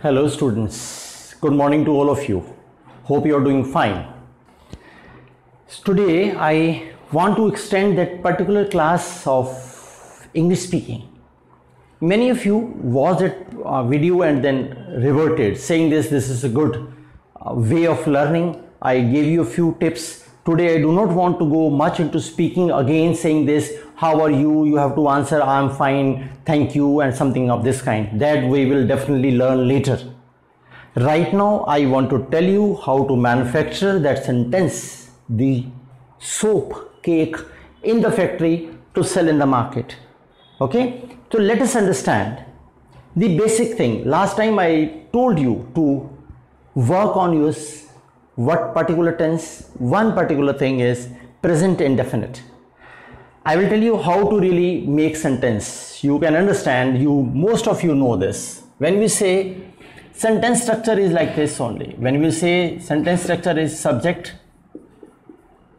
Hello students, good morning to all of you. Hope you are doing fine. Today I want to extend that particular class of English speaking. Many of you watched that video and then reverted saying this is a good way of learning. I gave you a few tips. Today I do not want to go much into speaking again saying this, how are you? You have to answer I'm fine, thank you, and something of this kind. That we will definitely learn later. Right now I want to tell you how to manufacture that sentence, the soap cake in the factory to sell in the market. Okay, so let us understand the basic thing. Last time I told you to work on use what particular tense. One particular thing is present indefinite. I will tell you how to really make sentence. You can understand, most of you know this. When we say sentence structure is like this only. When we say sentence structure is subject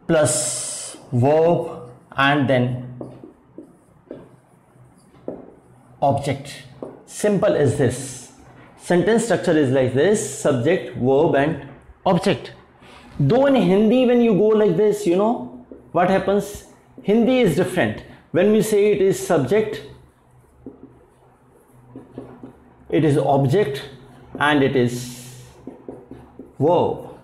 plus verb and then object. Simple as this. Sentence structure is like this: subject, verb and object. Though in Hindi when you go like this, you know what happens? Hindi is different. When we say it is subject, it is object and it is verb.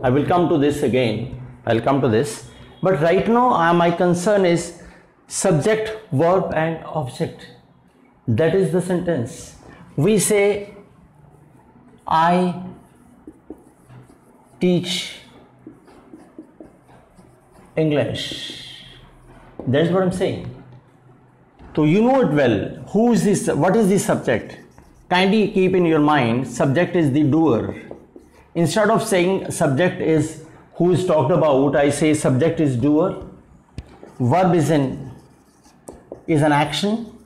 I will come to this again. I'll come to this. But right now my concern is subject, verb and object. That is the sentence. We say I teach English. That's what I'm saying. So you know it well. Who is this? What is the subject? Kindly keep in your mind, subject is the doer. Instead of saying subject is who is talked about, I say subject is doer. Verb is an action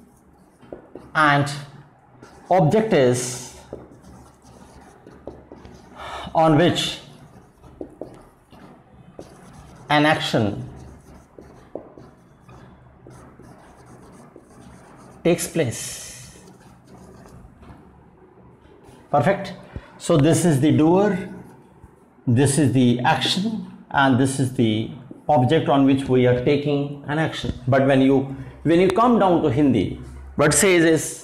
and object is on which an action takes place. Perfect. So this is the doer, this is the action, and this is the object on which we are taking an action. But when you come down to Hindi, what says is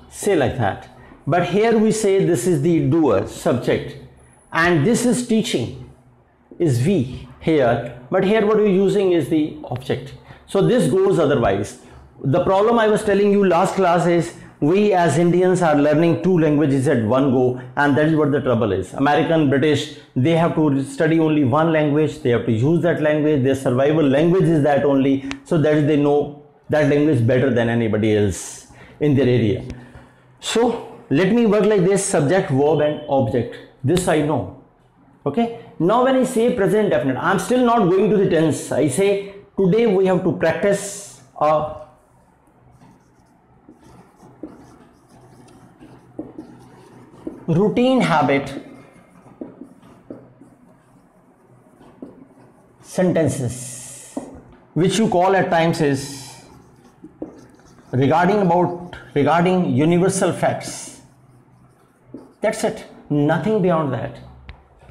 say like that. But here we say this is the doer, subject, and this is teaching, is we here, but here what we're using is the object. So this goes otherwise. The problem I was telling you last class is we as Indians are learning two languages at one go, and that is what the trouble is. American, British, they have to study only one language, they have to use that language, their survival language is that only, so that they know that language better than anybody else in their area. So let me work like this: subject, verb and object. This I know. Okay. Now when I say present definite, I am still not going to the tense. I say today we have to practice a routine habit sentences, which you call at times is regarding universal facts. That's it. Nothing beyond that.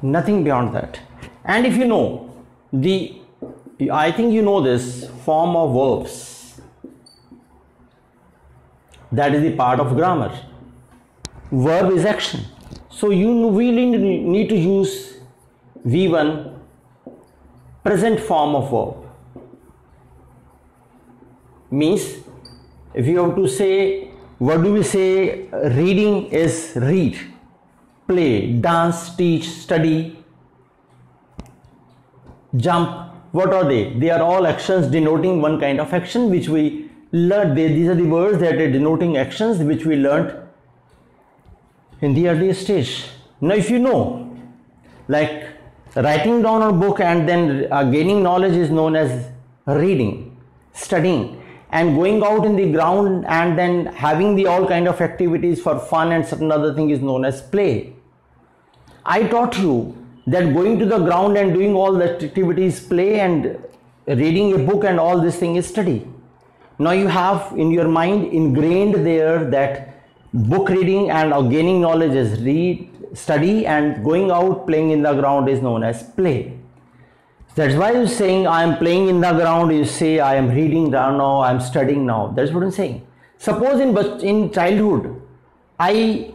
Nothing beyond that. And if you know I think you know this form of verbs. That is the part of grammar. Verb is action. So you really need to use V1, present form of verb. Means if you have to say, what do we say? Reading is read, play, dance, teach, study, jump. What are they? They are all actions denoting one kind of action which we learned. These are the words that are denoting actions which we learned in the earlier stage. Now if you know, like writing down a book and then gaining knowledge is known as reading, studying. and going out in the ground and then having the all kind of activities for fun and certain other thing is known as play. I taught you that going to the ground and doing all the activities, play and reading a book and all this thing is study. Now you have in your mind ingrained there that book reading and gaining knowledge is study, and going out playing in the ground is known as play. That's why you're saying I am playing in the ground, you say I am reading now, I am studying now. That's what I'm saying. Suppose in childhood, I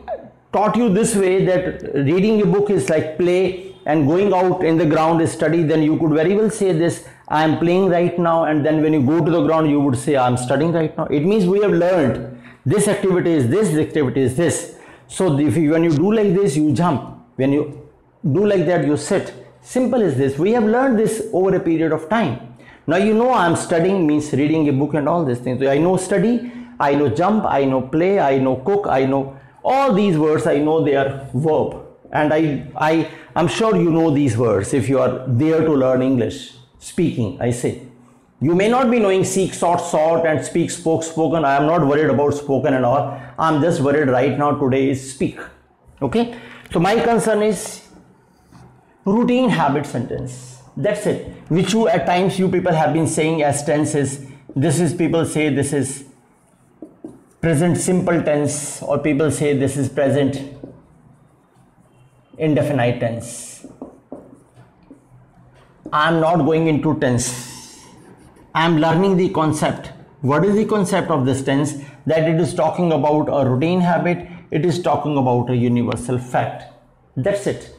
taught you this way that reading a book is like play and going out in the ground is study, then you could very well say this, I am playing right now, and then when you go to the ground you would say I am studying right now. It means we have learned this activity is this activity is this. So when you do like this, you jump. When you do like that, you sit. Simple as this. We have learned this over a period of time. Now you know I am studying means reading a book and all these things. So I know study, I know jump, I know play, I know cook, I know all these words. I know they are verb, and I'm sure you know these words if you are there to learn English speaking. I say you may not be knowing seek, sought and speak, spoken. I am not worried about spoken and all. I'm just worried right now today is speak. Okay, so my concern is routine habit sentence. That's it, which you at times you people have been saying as tenses. This is, people say this is present simple tense, or people say this is present indefinite tense. I am not going into tense. I am learning the concept. What is the concept of this tense? That it is talking about a routine habit. It is talking about a universal fact. That's it.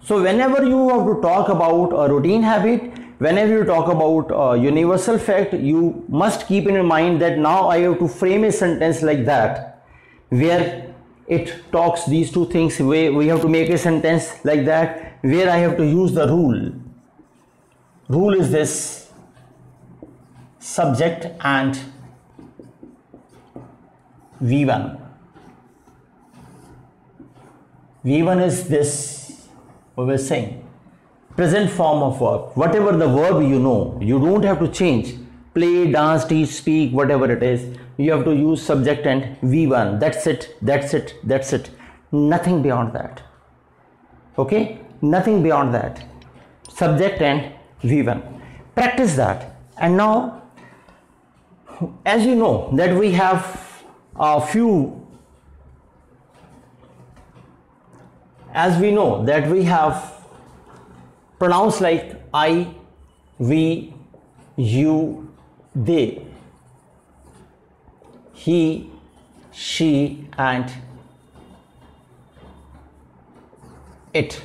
So whenever you have to talk about a routine habit, whenever you talk about a universal fact, you must keep in your mind that now I have to frame a sentence like that, where it talks these two things. We have to make a sentence like that, where I have to use the rule. Rule is this: subject and V1. V1 is this, we were saying, present form of verb. Whatever the verb you know, you don't have to change. Play, dance, teach, speak, whatever it is, you have to use subject and V1. That's it, that's it, that's it. Nothing beyond that. Okay? Nothing beyond that. Subject and V1. Practice that. And now, as you know that we have a few, as we know that we have pronouns like I, we, you, they, he, she and it.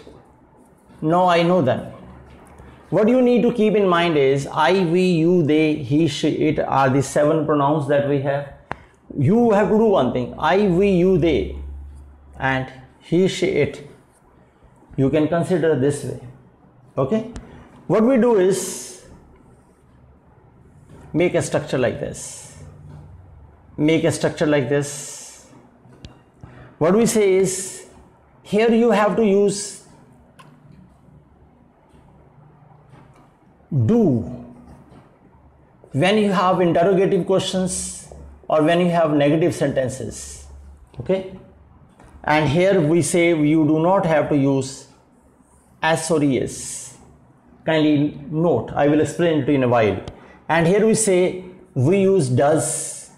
Now I know them. What you need to keep in mind is I, we, you, they, he, she, it are the 7 pronouns that we have. You have to do one thing: I, we, you, they and he, she, it. You can consider this way. Okay? What we do is make a structure like this. Make a structure like this. What we say is, here you have to use do when you have interrogative questions or when you have negative sentences. Okay? And here we say you do not have to use as or is. Kindly note, I will explain it to you in a while. And here we say we use does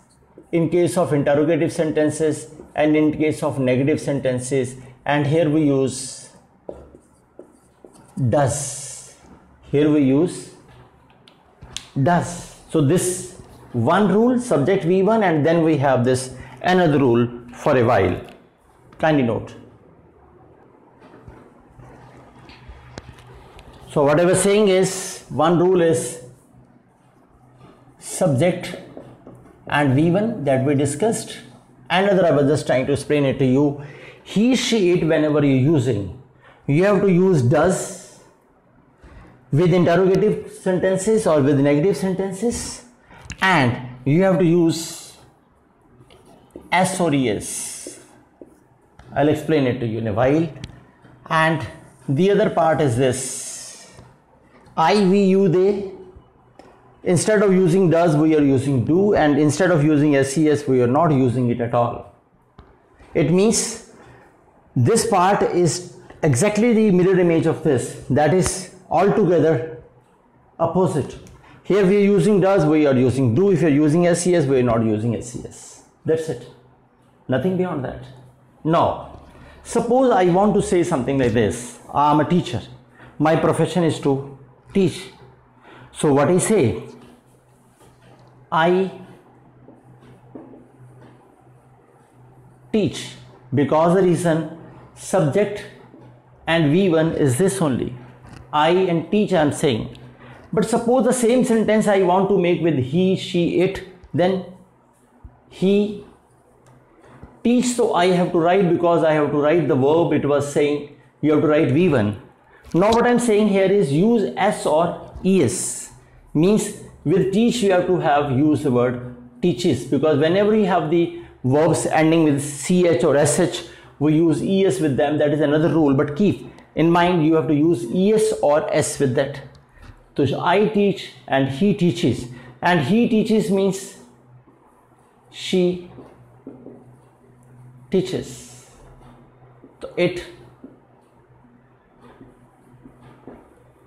in case of interrogative sentences and in case of negative sentences, and here we use does. Here we use does. So this one rule, subject V1, and then we have this another rule for a while. Kindly note. So what I was saying is, one rule is subject and V1 that we discussed. Another, I was just trying to explain it to you. He, she, it, whenever you're using, you have to use does with interrogative sentences or with negative sentences, and you have to use as or is. I'll explain it to you in a while. And the other part is this: I, we, you, they. Instead of using does, we are using do, and instead of using ses, we are not using it at all. It means this part is exactly the mirror image of this. That is altogether opposite. Here we are using does, we are using do. If you are using SES, we are not using SES. That's it. Nothing beyond that. Now, suppose I want to say something like this. I am a teacher. My profession is to teach. So what I say? I teach, because the reason subject and V1 is this only. I and teach I am saying. But suppose the same sentence I want to make with he, she, it, then he teach, so I have to write, because I have to write the verb. It was saying you have to write V1. Now what I am saying here is use S or ES. Means with teach you have to have use the word teaches, because whenever you have the verbs ending with CH or SH, we use ES with them. That is another rule, but keep in mind you have to use ES or S with that. So I teach and he teaches, and he teaches means she teaches. So it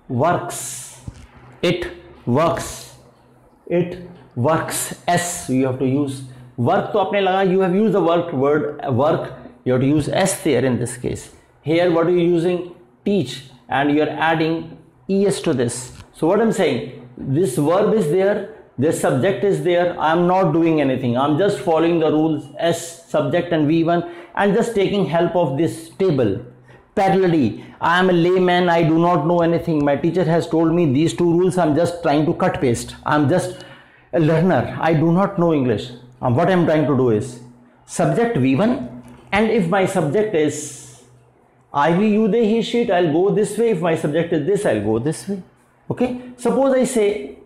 works. It works. It works. S you have to use. Work तो आपने लगा, you have used the word work, you have to use S there in this case. Here what are you using? Teach, and you are adding ES to this. So what I'm saying, this verb is there, this subject is there, I am not doing anything, I am just following the rules S, subject and V1, and just taking help of this table. Parallelly, I am a layman, I do not know anything, my teacher has told me these two rules, I am just trying to cut paste, I am just a learner, I do not know English. What I am trying to do is subject V1, and if my subject is I, we, you, they, he, she, I'll go this way. If my subject is this, I'll go this way. Okay. Suppose I say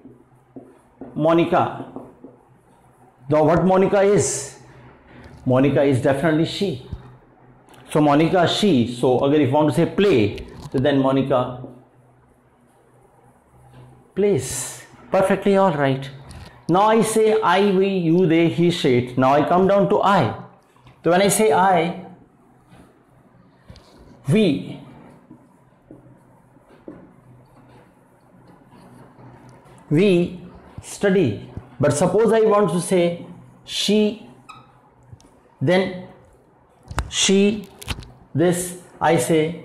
Monica. Now what Monica is? Monica is definitely she. So Monica, she. So if you want to say play, so then Monica plays. Perfectly all right. Now I say I, we, you, they, he, she. Now I come down to I. So when I say I, we study. But suppose I want to say she, then she, this, I say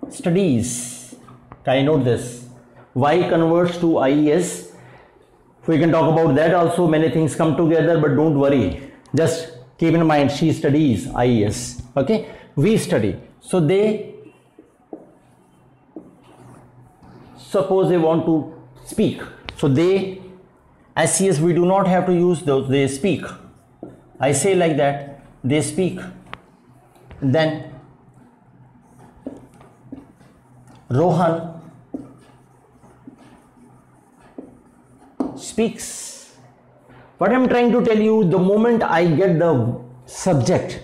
studies. Can you note this? Y converts to IES. We can talk about that also. Many things come together, but don't worry. Just keep in mind, she studies, IES. Okay, we study. So they, suppose they want to speak. So they, SES, we do not have to use those. They speak. I say like that. They speak. Then Rohan speaks. What I'm trying to tell you, the moment I get the subject,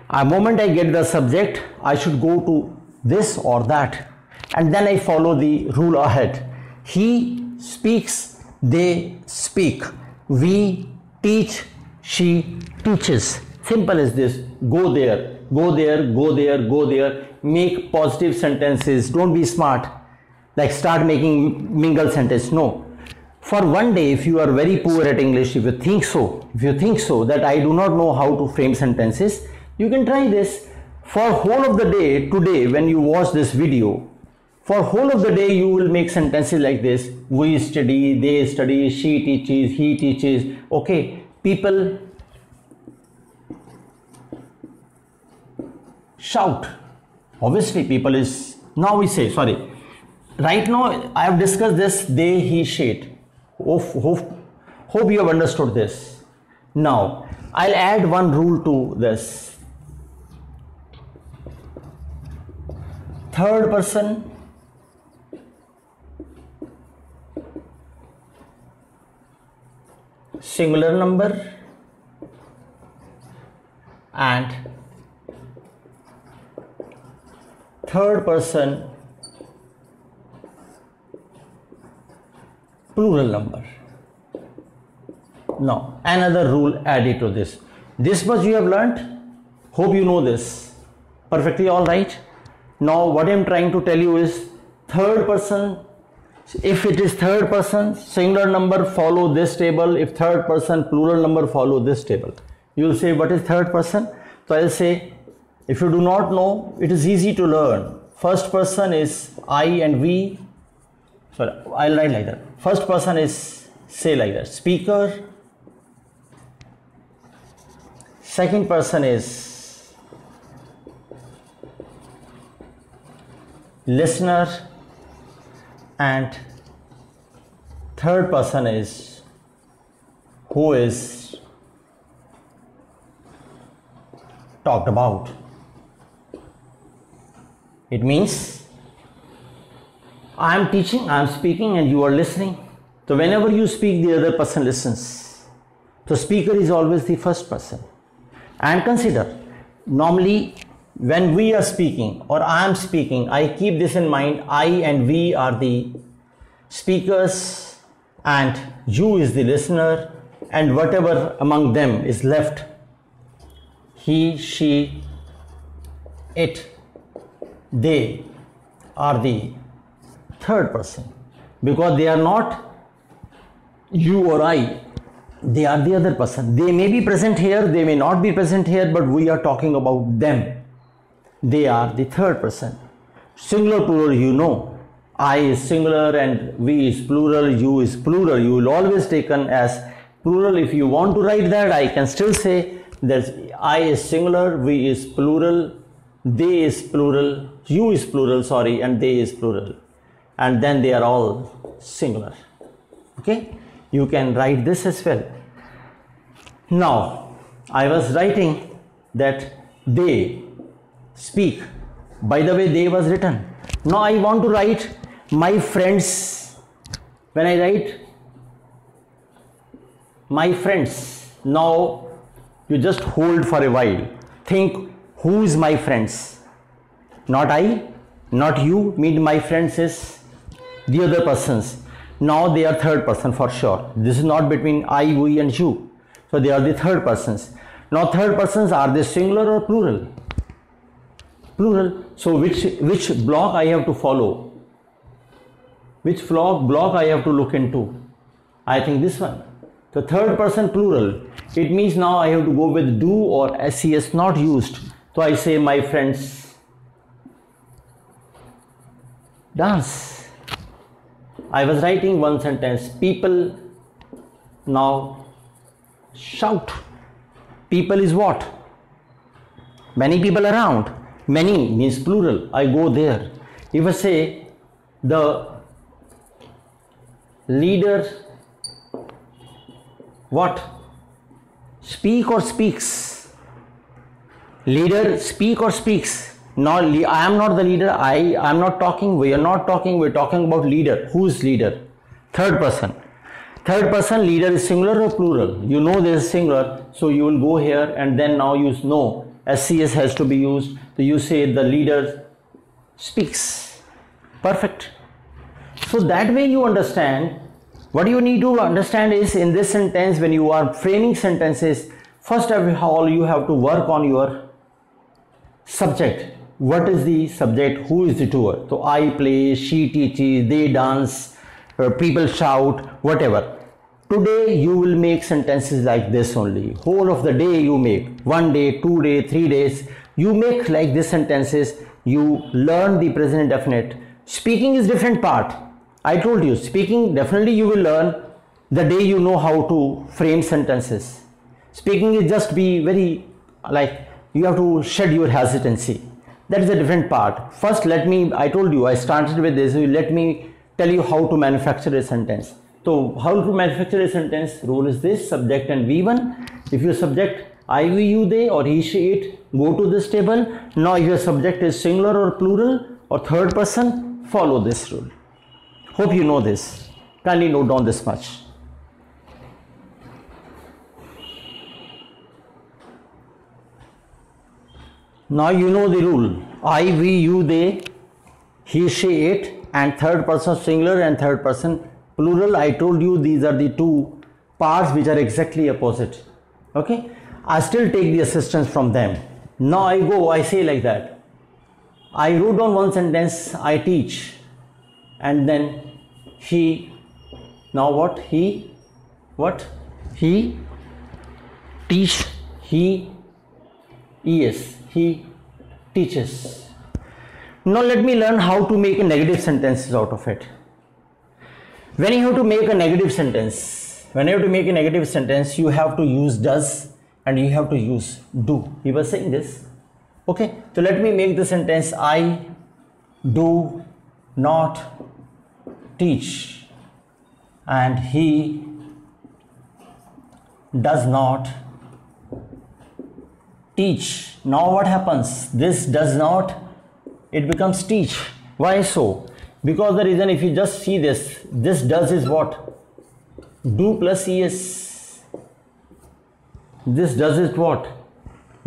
I should go to this or that, and then I follow the rule ahead. He speaks, they speak, we teach, she teaches. Simple as this. Go there, go there, go there, go there. Make positive sentences. Don't be smart, like start making mingle sentence. No. For one day, if you are very poor at English, if you think so that I do not know how to frame sentences, you can try this. For whole of the day today, when you watch this video, for whole of the day you will make sentences like this. We study, they study, she teaches, he teaches. Okay, people shout. Obviously people is, now we say, sorry, right now I have discussed this, they, he, she. Hope you have understood this. Now I'll add one rule to this. Third person singular number and third person plural number. Now another rule added to this. This much you have learnt. Hope you know this. Perfectly all right. Now what I am trying to tell you is third person. If it is third person singular number, follow this table. If third person plural number, follow this table. You will say, what is third person? So I will say, if you do not know, it is easy to learn. First person is I and we. Sorry, I'll write like that. First person is, say like that, speaker. Second person is listener, and third person is who is talked about. It means I am teaching, I am speaking, and you are listening. So whenever you speak, the other person listens. So speaker is always the first person. And consider, normally when we are speaking or I am speaking, I keep this in mind. I and we are the speakers and you is the listener, and whatever among them is left, he, she, it, they are the third person, because they are not you or I, they are the other person. They may be present here, they may not be present here, but we are talking about them. They are the third person. Singular, plural, you know. I is singular and we is plural, you is plural. You will always taken as plural. If you want to write that, I can still say that I is singular, we is plural, they is plural, you is plural, sorry, and they is plural. And then they are all singular. Okay? You can write this as well. Now, I was writing that they speak. By the way, they was written. Now I want to write my friends. When I write my friends, now you just hold for a while. Think, who is my friends? Not I, not you. Mean my friends is the other persons. Now they are third person for sure. This is not between I, we and you. So they are the third persons. Now third persons, are they singular or plural? Plural. So which block I have to follow? Which block I have to look into? I think this one. The third person plural. It means now I have to go with do or SES not used. So I say my friends dance. I was writing one sentence. People now shout. People is what? Many people around. Many means plural. I go there. If I say the leader what? Speak or speaks? Leader speak or speaks? Now I am not the leader. I am not talking. We are not talking. We are talking about leader. Who is leader? Third person. Third person leader is singular or plural? You know this is singular. So you will go here and then now you know SCS has to be used. So you say the leader speaks. Perfect. So that way you understand. What you need to understand is in this sentence, when you are framing sentences, first of all you have to work on your subject. What is the subject? Who is the doer? So I play, she teaches, they dance, people shout, whatever. Today you will make sentences like this only. Whole of the day you make. 1 day, 2 days, 3 days. You make like this sentences. You learn the present indefinite. Speaking is different part. I told you, speaking definitely you will learn the day you know how to frame sentences. Speaking is just be very like you have to shed your hesitancy. That is a different part. First I told you, I started with this. Let me tell you how to manufacture a sentence. So how to manufacture a sentence? Rule is this: subject and V1. If your subject I, we, you, they, or he, she, it, go to this table. Now if your subject is singular or plural or third person, follow this rule. Hope you know this. Kindly note down this much. Now you know the rule. I, we, you, they, he, she, it, and third person singular and third person plural. I told you these are the two parts which are exactly opposite. Okay. I still take the assistance from them. Now I go, I say like that. I wrote down one sentence, I teach, and then he, now what? He teach, he teaches. Now let me learn how to make a negative sentences out of it. When you have to make a negative sentence, you have to use does and you have to use do. He was saying this. Okay, so let me make the sentence, I do not teach and he does not teach. Now what happens? This does not, it becomes teach. Why so? Because the reason, if you just see this does is what? Do plus es. This does is what?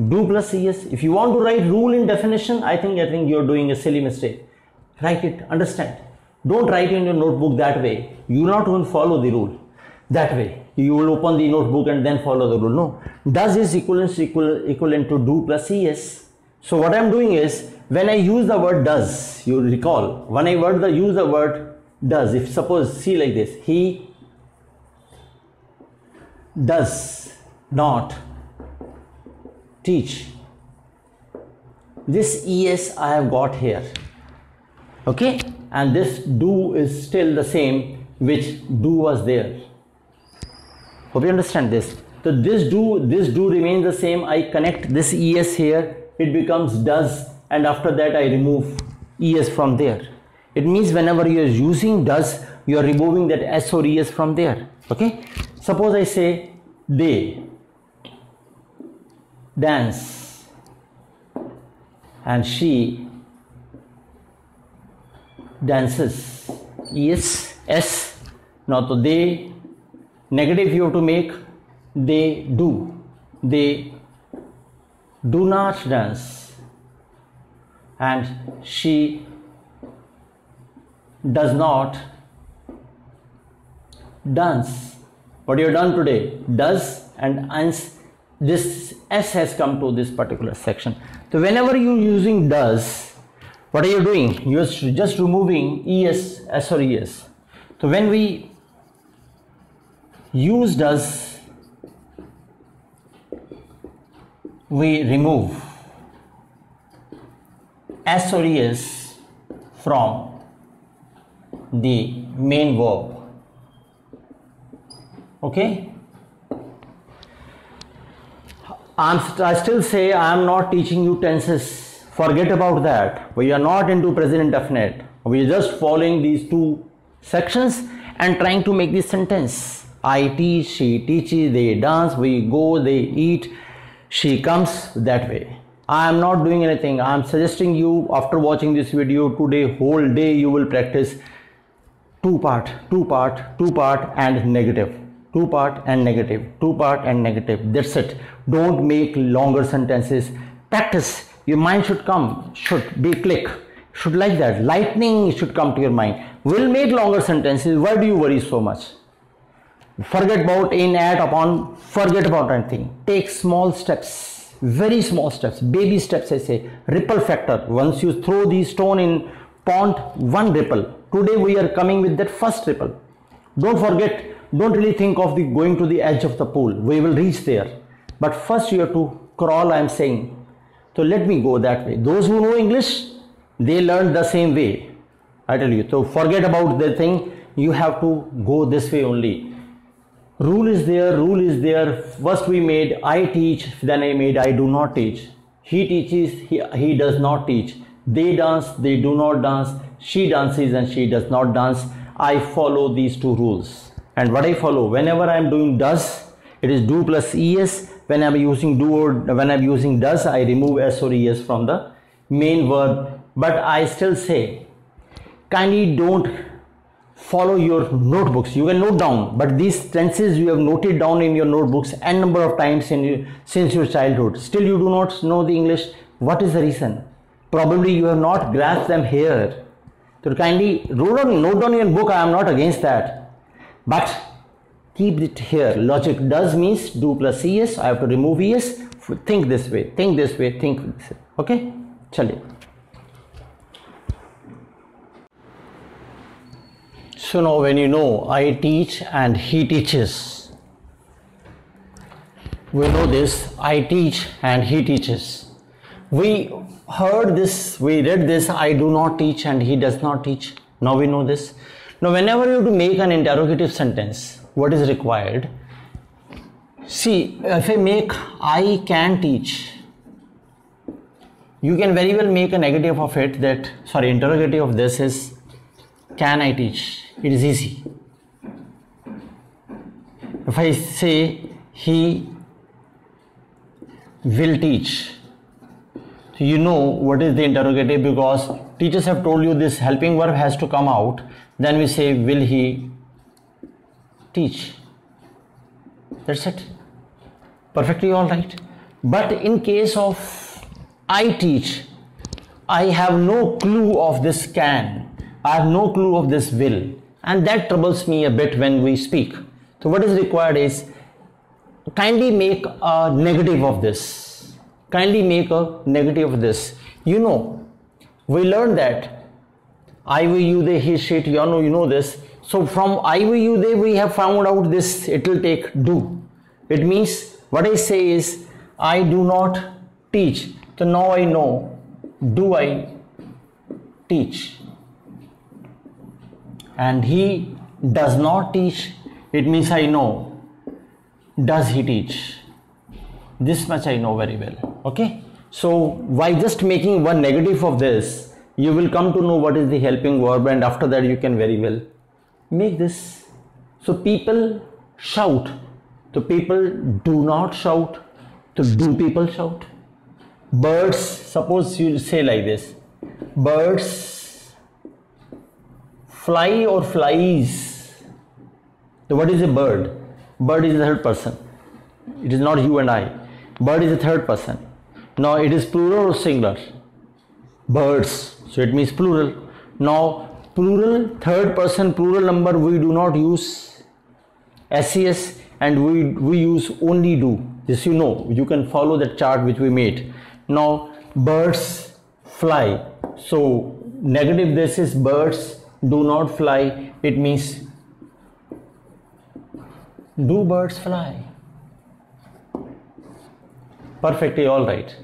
Do plus es. If you want to write rule in definition, I think you're doing a silly mistake. Write it, understand. Don't write in your notebook that way. You will not even follow the rule that way. You will open the notebook and then follow the rule. No. Does is equivalent to do plus es. So what I'm doing is, when I use the word does, you recall, when I use the word does, if suppose, see like this, he does not teach. This es I have got here, okay, and this do is still the same which do was there. Hope you understand this. So this do remains the same. I connect this es here, it becomes does, and after that I remove es from there. It means whenever you are using does, you are removing that s or es from there. Okay, suppose I say they dance and she dances. Yes, s. Now to they, negative you have to make, they do not dance and she does not dance. What you have done today? Does and this s has come to this particular section. So whenever you are using does, what are you doing? You are just removing es, s or es. So when we use does, we remove s or es from the main verb. Okay, I still say I am not teaching you tenses. Forget about that. We are not into present indefinite. We are just following these two sections and trying to make this sentence. I teach, she teaches, they dance, we go, they eat, she comes, that way. I am not doing anything. I am suggesting you, after watching this video today, whole day you will practice two part and negative. Two part and negative. That's it. Don't make longer sentences. Practice. Your mind should be click. Should like that. Lightning should come to your mind. We'll make longer sentences. Why do you worry so much? Forget about in, at, upon. Forget about anything. Take small steps. Very small steps. Baby steps, I say. Ripple factor. Once you throw the stone in pond, one ripple. Today we are coming with that first ripple. Don't forget. Don't really think of going to the edge of the pool. We will reach there. But first you have to crawl, I am saying. So let me go that way. Those who know English, they learn the same way. I tell you. So forget about the thing. You have to go this way only. Rule is there. First we made I teach, then I made I do not teach. He teaches, he does not teach. They dance, they do not dance. She dances and she does not dance. I follow these two rules. And what I follow, whenever I am doing does, it is do plus es. When I am using do or when I am using does, I remove s or es from the main verb. But I still say, kindly don't follow your notebooks. You can note down, but these tenses you have noted down in your notebooks n number of times since your childhood. Still you do not know the English. What is the reason? Probably you have not grasped them here. So kindly note down your book. I am not against that. But keep it here. Logic does means do plus es. I have to remove es. think this way, think this way, think this way. Okay, chaliye. So now when you know I teach and he teaches, we know this, I teach and he teaches. We heard this, we read this, I do not teach and he does not teach. Now we know this. Now whenever you have to make an interrogative sentence, what is required? See, if I make I can teach, you can very well make a negative of it, that, sorry, interrogative of this is can I teach? It is easy. If I say he will teach, so you know what is the interrogative, because teachers have told you this helping verb has to come out. Then we say will he teach. That's it. Perfectly all right. But in case of I teach, I have no clue of this can. I have no clue of this will. And that troubles me a bit when we speak. So what is required is kindly make a negative of this. Kindly make a negative of this. You know, we learned that I, we, you, they, he, she, you know this. So from I, we, you, they, we have found out this, it will take do. It means what I say is I do not teach. So now I know, do I teach? And he does not teach, it means I know, does he teach? This much I know very well. Okay, so by just making one negative of this, you will come to know what is the helping verb, and after that you can very well make this. So people shout, so people do not shout, so do people shout? Birds, suppose you say like this, birds fly or flies. So what is a bird? Bird is the third person. It is not you and I. Bird is the third person. Now it is plural or singular? Birds. So it means plural. Now plural, third person, plural number, we do not use SES and we use only do. This you know. You can follow the chart which we made. Now birds fly. So negative this is birds do not fly. It means do birds fly? Perfectly all right.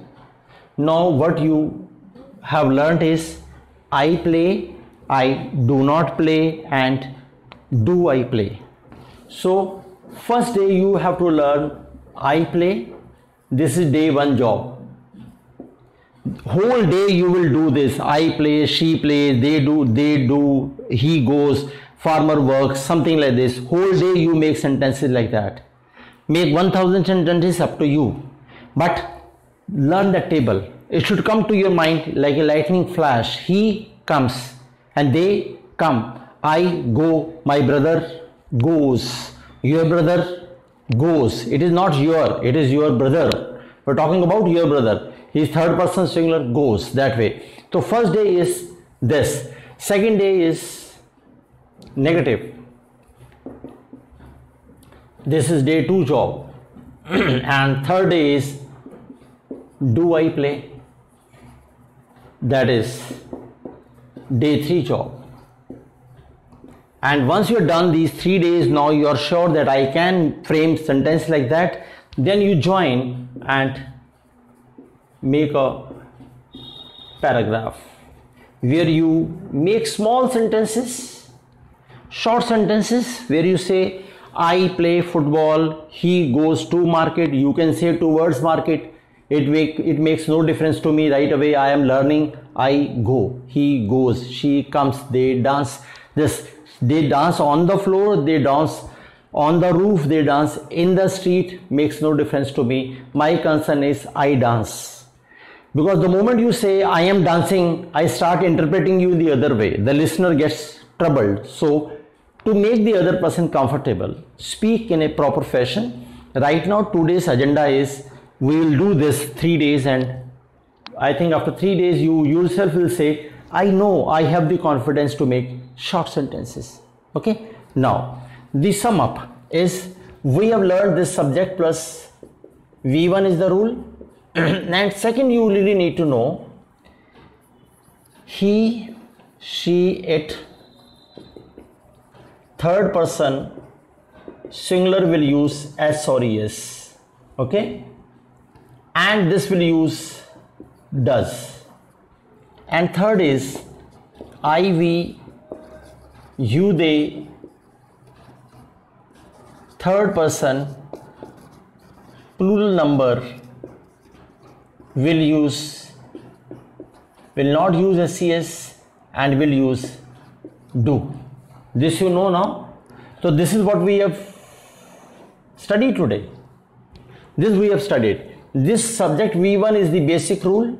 Now what you have learnt is I play, I do not play, and do I play. So first day you have to learn I play. This is day one job. Whole day you will do this. I play, she plays, they do, he goes, farmer works, something like this. Whole day you make sentences like that. Make 1000 sentences, up to you. But learn the table. It should come to your mind like a lightning flash. He comes and they come. I go, my brother goes, your brother goes. It is not your, it is your brother. We're talking about your brother. His third person singular goes, that way. So first day is this. Second day is negative. This is day 2 job. And third day is do I play? That is day 3 job. And once you're done these 3 days, now you are sure that I can frame sentence like that, then you join and make a paragraph where you make small sentences, short sentences, where you say I play football, he goes to market. You can say towards market. It makes no difference to me right away. I am learning. I go, he goes, she comes, they dance. They dance on the floor, they dance on the roof, they dance in the street, makes no difference to me. My concern is I dance. Because the moment you say I am dancing, I start interpreting you the other way. The listener gets troubled. So to make the other person comfortable, speak in a proper fashion. Right now today's agenda is we will do this 3 days, and I think after 3 days you yourself will say I know I have the confidence to make short sentences. Okay. Now the sum up is we have learned this subject plus V1 is the rule, And second, you really need to know he, she, it. Third person singular will use s or es, okay, and this will use does. And third is I, we, you, they. Third person plural number will not use SES and will use do. This you know now. So this is what we have studied today. This we have studied. This subject V1 is the basic rule.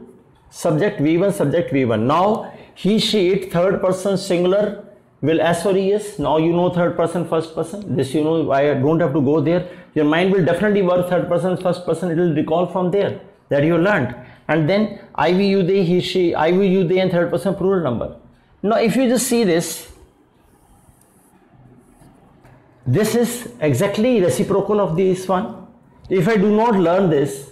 Subject V1, subject V1. Now he, she, it, third person singular will S or ES. Now you know third person, first person. This you know, I don't have to go there. Your mind will definitely work third person, first person. It will recall from there that you learned. And then I, we, you, they, he, she, I, we, you, they, and third person plural number. Now if you just see this, this is exactly reciprocal of this one. If I do not learn this,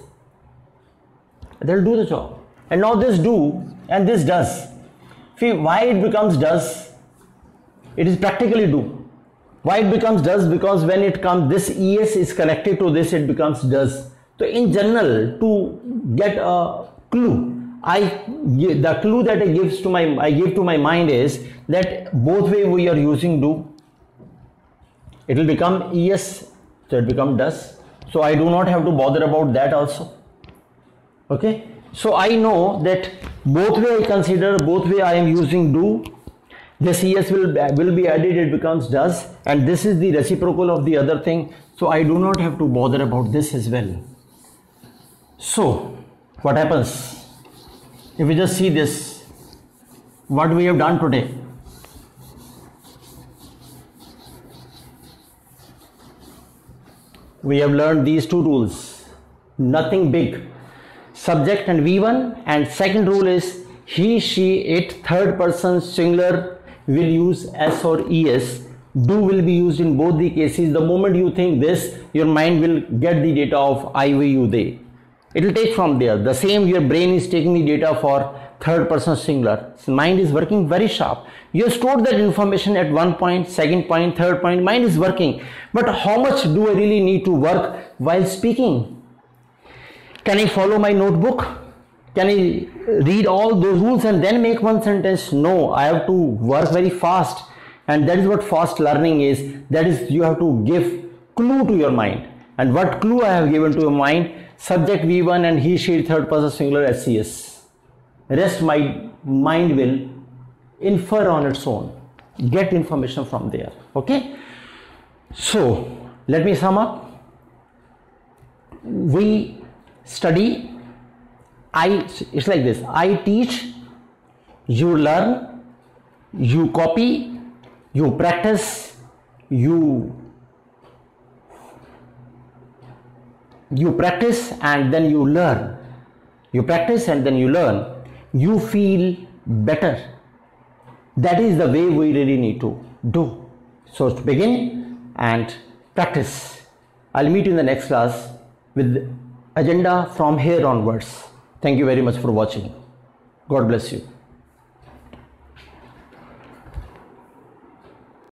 they'll do the job. And now this do and this does. See why it becomes does? It is practically do. Why it becomes does? Because when it comes, this es is connected to this, it becomes does. So in general, to get a clue, the clue that I give to my mind is that both way we are using do. It will become es, so it becomes does. So I do not have to bother about that also. Okay. So I know that both way I consider, both way I am using do. This es will be added, it becomes does, and this is the reciprocal of the other thing. So I do not have to bother about this as well. So what happens if we just see this, what we have done today? We have learned these two rules, nothing big. Subject and V1, and second rule is he, she, it, third person singular will use S or ES. Do will be used in both the cases. The moment you think this, your mind will get the data of I, we, you, they. It will take from there. The same, your brain is taking the data for third person singular. So mind is working very sharp. You have stored that information at one point, second point, third point. Mind is working. But how much do I really need to work while speaking? Can I follow my notebook? Can I read all those rules and then make one sentence? No, I have to work very fast. And that is what fast learning is. That is, you have to give clue to your mind. And what clue I have given to your mind? Subject V1 and he, she, third person singular SES. Rest my mind will infer on its own. Get information from there. Okay? So, let me sum up. We study, it's like this: I teach, you learn, you copy, you practice, you practice and then you learn. You practice and then you learn. You feel better. That is the way we really need to do. So to begin and practice. I'll meet you in the next class with agenda from here onwards. Thank you very much for watching. God bless you.